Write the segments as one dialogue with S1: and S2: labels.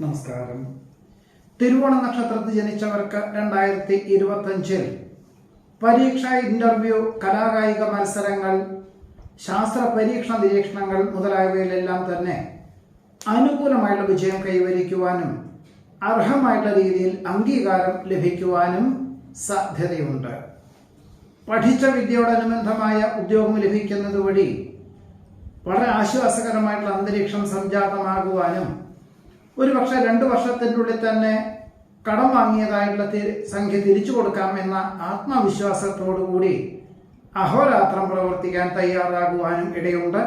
S1: നമസ്കാരം. തിരുവോണ നക്ഷത്രത്തിൽ ജനിച്ചവർക്ക് 2025 പരീക്ഷ, ഇന്റർവ്യൂ, കലാകായിക മത്സരങ്ങൾ, ശാസ്ത്ര പരീക്ഷണ നിരീക്ഷണങ്ങൾ മുതലായവയിലെല്ലാം തന്നെ അനുകൂലമായുള്ള വിജയം കൈവരിക്കുവാനും അർഹമായിട്ടുള്ള രീതിയിൽ അംഗീകാരം ലഭിക്കുവാനും സാധ്യതയുണ്ട്. പഠിച്ച വിദ്യയോടനുബന്ധമായ ഉദ്യോഗം ലഭിക്കുന്നത് വഴി വളരെ ആശ്വാസകരമായിട്ടുള്ള അന്തരീക്ഷം സംജാതമാകുവാനും ഒരുപക്ഷെ 2 വർഷത്തിൻ്റെ ഉള്ളിൽ തന്നെ കടം വാങ്ങിയതായിട്ടുള്ള സംഖ്യ തിരിച്ചു കൊടുക്കാമെന്ന ആത്മവിശ്വാസത്തോടുകൂടി അഹോരാത്രം പ്രവർത്തിക്കാൻ തയ്യാറാകുവാനും ഇടയുണ്ട്.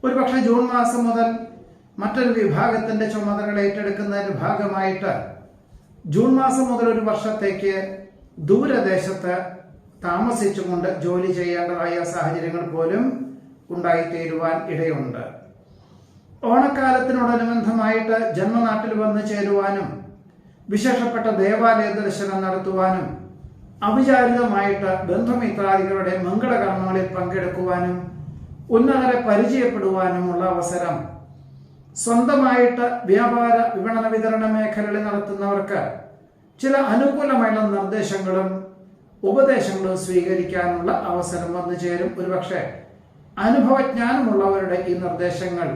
S1: ഒരുപക്ഷെ ജൂൺ മാസം മുതൽ മറ്റൊരു വിഭാഗത്തിന്റെ ചുമതലകൾ ഏറ്റെടുക്കുന്നതിന്റെ ഭാഗമായിട്ട് ജൂൺ മാസം മുതൽ ഒരു വർഷത്തേക്ക് ദൂരദേശത്ത് താമസിച്ചുകൊണ്ട് ജോലി ചെയ്യേണ്ടതായ സാഹചര്യങ്ങൾ പോലും ഉണ്ടായിത്തീരുവാൻ ഇടയുണ്ട്. ഓണക്കാലത്തിനോടനുബന്ധമായിട്ട് ജന്മനാട്ടിൽ വന്നു ചേരുവാനും വിശേഷപ്പെട്ട ദേവാലയ ദർശനം നടത്തുവാനും അവിചാരിതമായിട്ട് ബന്ധുമിത്രാദികളുടെ മംഗളകർമ്മങ്ങളിൽ പങ്കെടുക്കുവാനും ഉന്നതരെ പരിചയപ്പെടുവാനുമുള്ള അവസരം, സ്വന്തമായിട്ട് വ്യാപാര വിപണന വിതരണ മേഖലകളിൽ നടത്തുന്നവർക്ക് ചില അനുകൂലമായുള്ള നിർദ്ദേശങ്ങളും ഉപദേശങ്ങളും സ്വീകരിക്കാനുള്ള അവസരം വന്നു ചേരും. ഒരുപക്ഷെ അനുഭവജ്ഞാനമുള്ളവരുടെ ഈ നിർദ്ദേശങ്ങൾ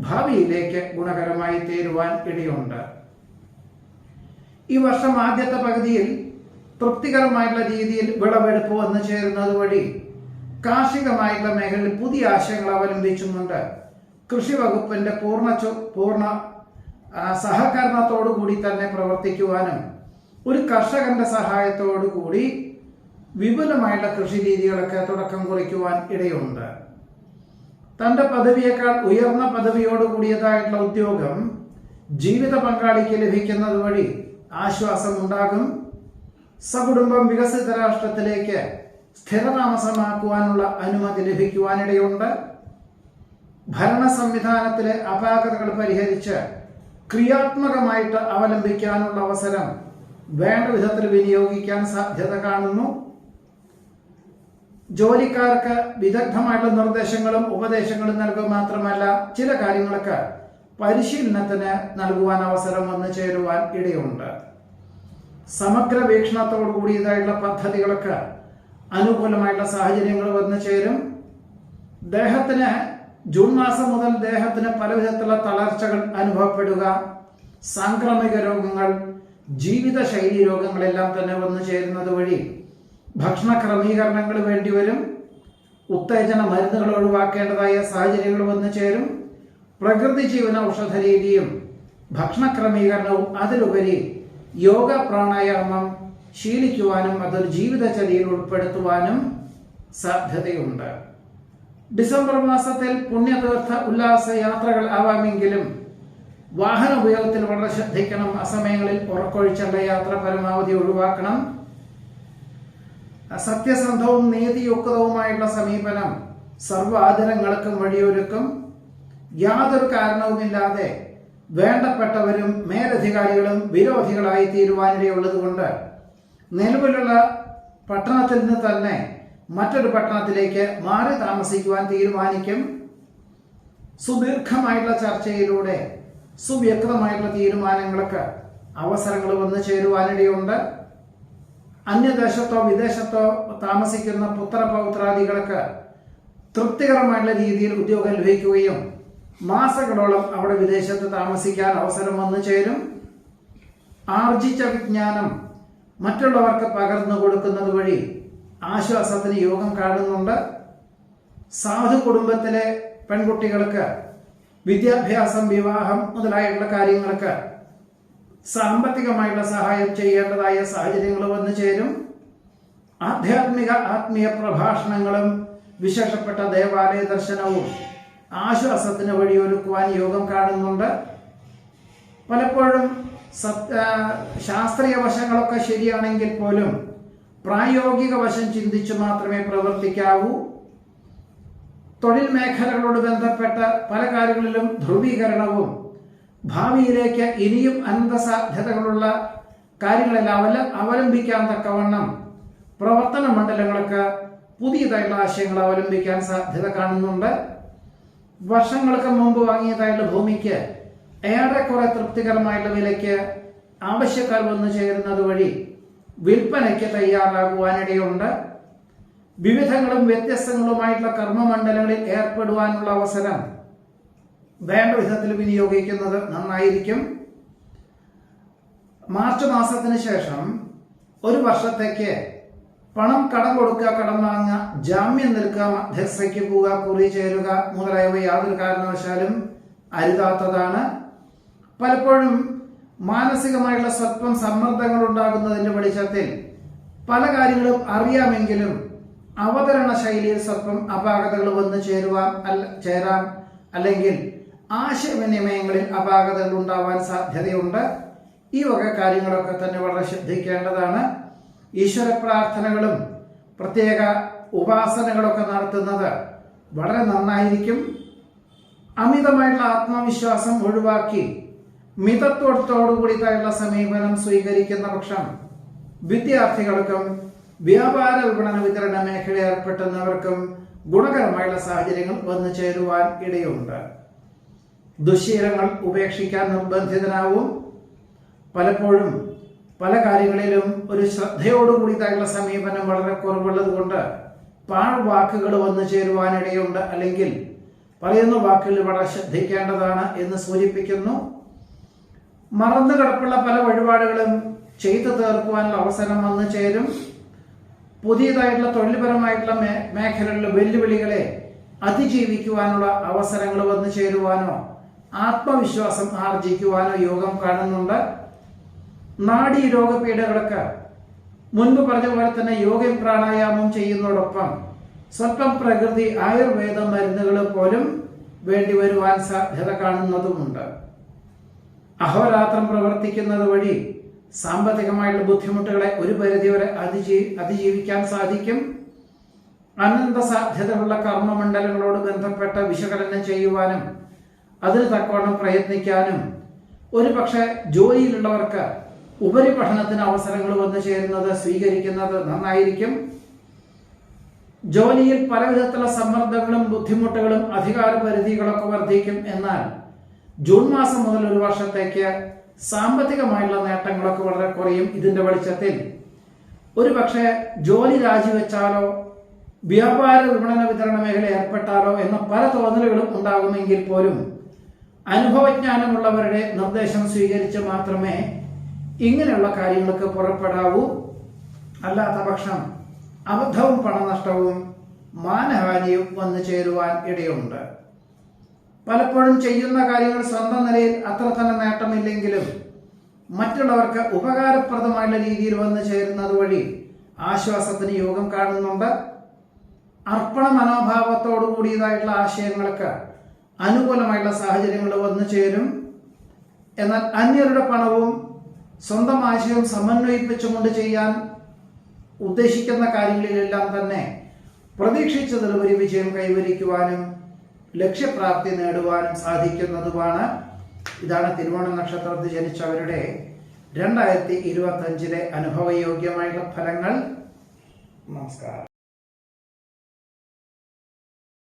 S1: ഭാവിയിലേക്ക് ഗുണകരമായി തീരുവാൻ ഇടയുണ്ട്. ഈ വർഷം ആദ്യത്തെ പകുതിയിൽ തൃപ്തികരമായിട്ടുള്ള രീതിയിൽ വിളവെടുപ്പ് വന്നു ചേരുന്നത് വഴി കാർഷികമായിട്ടുള്ള മേഖലയിൽ പുതിയ ആശയങ്ങൾ അവലംബിച്ചുകൊണ്ട് കൃഷി വകുപ്പിന്റെ പൂർണ്ണ സഹകരണത്തോടു കൂടി തന്നെ പ്രവർത്തിക്കുവാനും ഒരു കർഷകന്റെ സഹായത്തോടു കൂടി വിപുലമായിട്ടുള്ള കൃഷി രീതികളൊക്കെ തുടക്കം കുറിക്കുവാൻ ഇടയുണ്ട്. തന്റെ പദവിയേക്കാൾ ഉയർന്ന പദവിയോടുകൂടിയതായിട്ടുള്ള ഉദ്യോഗം ജീവിത പങ്കാളിക്ക് ലഭിക്കുന്നത് വഴി ആശ്വാസം ഉണ്ടാകും. സകുടുംബം വികസിത രാഷ്ട്രത്തിലേക്ക് സ്ഥിരതാമസമാക്കുവാനുള്ള അനുമതി ലഭിക്കുവാനിടയുണ്ട്. ഭരണ സംവിധാനത്തിലെ അപാകതകൾ പരിഹരിച്ച് ക്രിയാത്മകമായിട്ട് അവലംബിക്കാനുള്ള അവസരം വേണ്ട വിധത്തിൽ വിനിയോഗിക്കാൻ സാധ്യത കാണുന്നു. ജോലിക്കാർക്ക് വിദഗ്ധമായിട്ടുള്ള നിർദ്ദേശങ്ങളും ഉപദേശങ്ങളും നൽകുക മാത്രമല്ല, ചില കാര്യങ്ങളൊക്കെ പരിശീലനത്തിന് നൽകുവാൻ അവസരം വന്നു ചേരുവാൻ ഇടയുണ്ട്. സമഗ്ര വീക്ഷണത്തോടു കൂടിയതായിട്ടുള്ള പദ്ധതികളൊക്കെ അനുകൂലമായിട്ടുള്ള സാഹചര്യങ്ങൾ വന്നു ചേരും. ദേഹത്തിന് ജൂൺ മാസം മുതൽ ദേഹത്തിന് പലവിധത്തിലുള്ള തളർച്ചകൾ അനുഭവപ്പെടുക, സാംക്രമിക രോഗങ്ങൾ, ജീവിതശൈലി രോഗങ്ങളെല്ലാം തന്നെ വന്നു ചേരുന്നത് വഴി ഭക്ഷണ ക്രമീകരണങ്ങൾ വേണ്ടിവരും. ഉത്തേജന മരുന്നുകൾ ഒഴിവാക്കേണ്ടതായ സാഹചര്യങ്ങൾ വന്നു ചേരും. പ്രകൃതി ജീവന ഔഷധ രീതിയും ഭക്ഷണ ക്രമീകരണവും അതിലുപരി യോഗ പ്രാണായാമം ശീലിക്കുവാനും അതൊരു ജീവിതചര്യയിൽ ഉൾപ്പെടുത്തുവാനും സാധ്യതയുണ്ട്. ഡിസംബർ മാസത്തിൽ പുണ്യതീർത്ഥ ഉല്ലാസ യാത്രകൾ ആവാമെങ്കിലും വാഹന ഉപയോഗത്തിൽ വളരെ ശ്രദ്ധിക്കണം. അസമയങ്ങളിൽ ഉറക്കൊഴിച്ചേണ്ട യാത്ര പരമാവധി ഒഴിവാക്കണം. സത്യസന്ധവും നീതിയുക്തവുമായുള്ള സമീപനം സർവ്വാദരങ്ങൾക്കും വഴിയൊരുക്കും. യാതൊരു കാരണവുമില്ലാതെ വേണ്ടപ്പെട്ടവരും മേലധികാരികളും വിരോധികളായി തീരുവാനിടയുള്ളത് കൊണ്ട് നിലവിലുള്ള പട്ടണത്തിൽ നിന്ന് തന്നെ മറ്റൊരു പട്ടണത്തിലേക്ക് മാറി താമസിക്കുവാൻ തീരുമാനിക്കും. സുദീർഘമായിട്ടുള്ള ചർച്ചയിലൂടെ സുവ്യക്തമായിട്ടുള്ള തീരുമാനങ്ങൾക്ക് അവസരങ്ങൾ വന്നു ചേരുവാനിടയുണ്ട്. അന്യദേശത്തോ വിദേശത്തോ താമസിക്കുന്ന പുത്രപൗത്രാദികൾക്ക് തൃപ്തികരമായിട്ടുള്ള രീതിയിൽ ഉദ്യോഗം ലഭിക്കുകയും മാസങ്ങളോളം അവിടെ വിദേശത്ത് താമസിക്കാൻ അവസരം വന്നു ചേരും. ആർജിച്ച വിജ്ഞാനം മറ്റുള്ളവർക്ക് പകർന്നു കൊടുക്കുന്നത് വഴി ആശ്വാസത്തിന് യോഗം കാണുന്നുണ്ട്. സാധു കുടുംബത്തിലെ പെൺകുട്ടികൾക്ക് വിദ്യാഭ്യാസം, വിവാഹം മുതലായുള്ള കാര്യങ്ങൾക്ക് സാമ്പത്തികമായിട്ടുള്ള സഹായം ചെയ്യേണ്ടതായ സാഹചര്യങ്ങൾ വന്നു ചേരും. ആത്മീയ പ്രഭാഷണങ്ങളും വിശേഷപ്പെട്ട ദേവാലയ ദർശനവും ആശ്വാസത്തിന് വഴിയൊരുക്കുവാൻ യോഗം കാണുന്നുണ്ട്. പലപ്പോഴും ശാസ്ത്രീയ വശങ്ങളൊക്കെ ശരിയാണെങ്കിൽ പോലും പ്രായോഗിക വശം ചിന്തിച്ചു മാത്രമേ പ്രവർത്തിക്കാവൂ. തൊഴിൽ മേഖലകളോട് ബന്ധപ്പെട്ട പല കാര്യങ്ങളിലും ധ്രുവീകരണവും ഭാവിയിലേക്ക് ഇനിയും അനന്തസാധ്യതകളുള്ള കാര്യങ്ങളെല്ലാം അവലംബിക്കാൻ തക്കവണ്ണം പ്രവർത്തന മണ്ഡലങ്ങൾക്ക് പുതിയതായിട്ടുള്ള ആശയങ്ങൾ അവലംബിക്കാൻ സാധ്യത കാണുന്നുണ്ട്. വർഷങ്ങൾക്ക് മുമ്പ് വാങ്ങിയതായിട്ടുള്ള ഭൂമിക്ക് ഏറെക്കുറെ തൃപ്തികരമായുള്ള വിലയ്ക്ക് ആവശ്യക്കാർ വന്നു ചേരുന്നത് വഴി വിൽപ്പനയ്ക്ക് തയ്യാറാകുവാനിടയുണ്ട്. വിവിധങ്ങളും വ്യത്യസ്തങ്ങളുമായിട്ടുള്ള കർമ്മമണ്ഡലങ്ങളിൽ ഏർപ്പെടുവാനുള്ള അവസരം വേണ്ട വിധത്തിൽ വിനിയോഗിക്കുന്നത് നന്നായിരിക്കും. മാർച്ച് മാസത്തിന് ശേഷം ഒരു വർഷത്തേക്ക് പണം കടം കൊടുക്കുക, കടം വാങ്ങുക, ജാമ്യം നിൽക്കുക, മധ്യസ്ഥയ്ക്ക് പോവുക, കുറി ചേരുക മുതലായവ യാതൊരു കാരണവശാലും അരുതാത്തതാണ്. പലപ്പോഴും മാനസികമായിട്ടുള്ള സ്വല്പം സമ്മർദ്ദങ്ങൾ ഉണ്ടാകുന്നതിന്റെ വെളിച്ചത്തിൽ പല കാര്യങ്ങളും അറിയാമെങ്കിലും അവതരണ ശൈലിയിൽ സ്വല്പം അപാകതകൾ വന്നു ചേരാം, അല്ലെങ്കിൽ ആശയവിനിമയങ്ങളിൽ അപാകതകൾ ഉണ്ടാവാൻ സാധ്യതയുണ്ട്. ഈ വക കാര്യങ്ങളൊക്കെ തന്നെ വളരെ ശ്രദ്ധിക്കേണ്ടതാണ്. ഈശ്വര പ്രാർത്ഥനകളും പ്രത്യേക ഉപാസനകളൊക്കെ നടത്തുന്നത് വളരെ നന്നായിരിക്കും. അമിതമായിട്ടുള്ള ആത്മവിശ്വാസം ഒഴിവാക്കി മിതത്വത്തോടുകൂടിയുള്ള സമീപനം സ്വീകരിക്കുന്ന പക്ഷം വിദ്യാർത്ഥികൾക്കും വ്യാപാര വിപണന വിതരണ മേഖലയിൽ ഏർപ്പെടുന്നവർക്കും ഗുണകരമായുള്ള സാഹചര്യങ്ങൾ വന്നു ചേരുവാൻ ഇടയുണ്ട്. ദുശ്ശീലങ്ങൾ ഉപേക്ഷിക്കാൻ നിർബന്ധിതനാവും. പലപ്പോഴും പല കാര്യങ്ങളിലും ഒരു ശ്രദ്ധയോടുകൂടിയുള്ള സമീപനം വളരെ കുറവുള്ളത് കൊണ്ട് പാഴ്വാക്കുകൾ വന്നു ചേരുവാനിടയുണ്ട്, അല്ലെങ്കിൽ പറയുന്ന വാക്കുകൾ വളരെ ശ്രദ്ധിക്കേണ്ടതാണ് എന്ന് സൂചിപ്പിക്കുന്നു. മറന്നു കിടപ്പുള്ള പല വഴിപാടുകളും ചെയ്തു തീർക്കുവാനുള്ള അവസരം വന്നു ചേരും. പുതിയതായിട്ടുള്ള തൊഴിൽപരമായിട്ടുള്ള മേഖലകളിലെ വെല്ലുവിളികളെ അതിജീവിക്കുവാനുള്ള അവസരങ്ങൾ വന്നു ചേരുവാനോ ആത്മവിശ്വാസം ആർജിക്കുവാനോ യോഗം കാണുന്നുണ്ട്. നാഡീ രോഗപീഠകൾക്ക് മുൻപ് പറഞ്ഞ പോലെ തന്നെ യോഗയും പ്രാണായാമം ചെയ്യുന്നതോടൊപ്പം സ്വല്പം പ്രകൃതി ആയുർവേദ മരുന്നുകൾ പോലും വേണ്ടി വരുവാൻ സാധ്യത കാണുന്നതുമുണ്ട്. അഹോരാത്രം പ്രവർത്തിക്കുന്നത് വഴി സാമ്പത്തികമായിട്ടുള്ള ബുദ്ധിമുട്ടുകളെ ഒരു പരിധിവരെ അതിജീവിക്കാൻ സാധിക്കും. അനന്ത സാധ്യതയുള്ള കർമ്മമണ്ഡലങ്ങളോട് ബന്ധപ്പെട്ട വിശകലനം ചെയ്യുവാനും അതിന് തക്കവണ്ണം പ്രയത്നിക്കാനും ഒരു പക്ഷേ ജോലിയിലുള്ളവർക്ക് ഉപരിപഠനത്തിന് അവസരങ്ങൾ വന്നു ചേരുന്നത് സ്വീകരിക്കുന്നത് നന്നായിരിക്കും. ജോലിയിൽ പലവിധത്തിലുള്ള സമ്മർദ്ദങ്ങളും ബുദ്ധിമുട്ടുകളും അധികാര പരിധികളൊക്കെ വർദ്ധിക്കും. എന്നാൽ ജൂൺ മാസം മുതൽ ഒരു വർഷത്തേക്ക് സാമ്പത്തികമായുള്ള നേട്ടങ്ങളൊക്കെ വളരെ കുറയും. ഇതിന്റെ വെളിച്ചത്തിൽ ഒരു പക്ഷേ ജോലി രാജിവെച്ചാലോ വ്യാപാര വിപണന വിതരണ മേഖല ഏർപ്പെട്ടാലോ എന്ന പല തോന്നലുകളും ഉണ്ടാകുമെങ്കിൽ പോലും അനുഭവജ്ഞാനമുള്ളവരുടെ നിർദ്ദേശം സ്വീകരിച്ച് മാത്രമേ ഇങ്ങനെയുള്ള കാര്യങ്ങൾക്ക് പുറപ്പെടാവൂ. അല്ലാത്ത പക്ഷം അബദ്ധവും പണനഷ്ടവും മാനഹാനിയും വന്നു ചേരുവാൻ ഇടയുണ്ട്. പലപ്പോഴും ചെയ്യുന്ന കാര്യങ്ങൾ സ്വന്തം നിലയിൽ അത്ര തന്നെ നേട്ടമില്ലെങ്കിലും മറ്റുള്ളവർക്ക് ഉപകാരപ്രദമായുള്ള രീതിയിൽ വന്നു ചേരുന്നത് വഴി ആശ്വാസത്തിന് യോഗം കാണുന്നുണ്ട്. അർപ്പണ മനോഭാവത്തോടു കൂടിയതായിട്ടുള്ള ആശയങ്ങൾക്ക് അനുകൂലമായിട്ടുള്ള സാഹചര്യങ്ങൾ വന്നു ചേരും. എന്നാൽ അന്യരുടെ പണവും സ്വന്തം ആശയവും സമന്വയിപ്പിച്ചുകൊണ്ട് ചെയ്യാൻ ഉദ്ദേശിക്കുന്ന കാര്യങ്ങളിലെല്ലാം തന്നെ പ്രതീക്ഷിച്ചതിലുപരി വിജയം കൈവരിക്കുവാനും ലക്ഷ്യപ്രാപ്തി നേടുവാനും സാധിക്കുന്നതുമാണ്. ഇതാണ് തിരുവോണ നക്ഷത്രത്തിൽ ജനിച്ചവരുടെ 2025 അനുഭവയോഗ്യമായുള്ള ഫലങ്ങൾ. നമസ്കാരം.